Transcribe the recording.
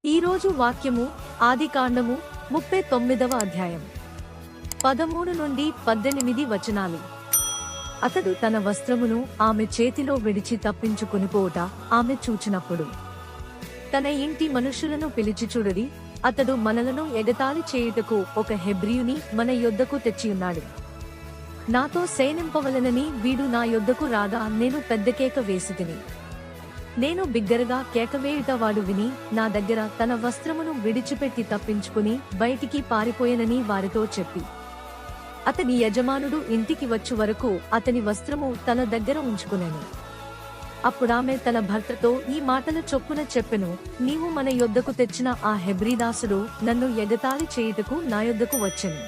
ఈరోజు వాక్యము ఆదికాండము 39వ అధ్యాయం 13 నుండి 18 వచనాలు. అతడు తన వస్త్రమును ఆమె చేతిలో విడిచి తప్పించుకొనిపోవుట ఆమె చూచినప్పుడు తన ఇంటి మనుషులను పిలిచి చూడడి, అతడు మనలను ఎగతాళి చేయుటకు ఒక హెబ్రీయుని మన యొద్దకు తెచ్చియున్నాడు. నాతో శయనింపవలెనని వీడు నా యొద్దకు రాగా నేను పెద్ద కేక వేసితిని. నేను బిగ్గరగా కేకవేయుట వాడు విని నా దగ్గర తన వస్త్రమును విడిచిపెట్టి తప్పించుకుని బయటికి పారిపోయెనని వారితో చెప్పి, అతని యజమానుడు ఇంటికి వచ్చు వరకు అతని వస్త్రము తన దగ్గర ఉంచుకునెను. అప్పుడామె తన భర్తతో ఈ మాటల చొప్పున చెప్పెను, నీవు మన యొద్దకు తెచ్చిన ఆ హెబ్రీదాసుడు నన్ను ఎగతాళి చేయుటకు నా యొద్దకు వచ్చెను.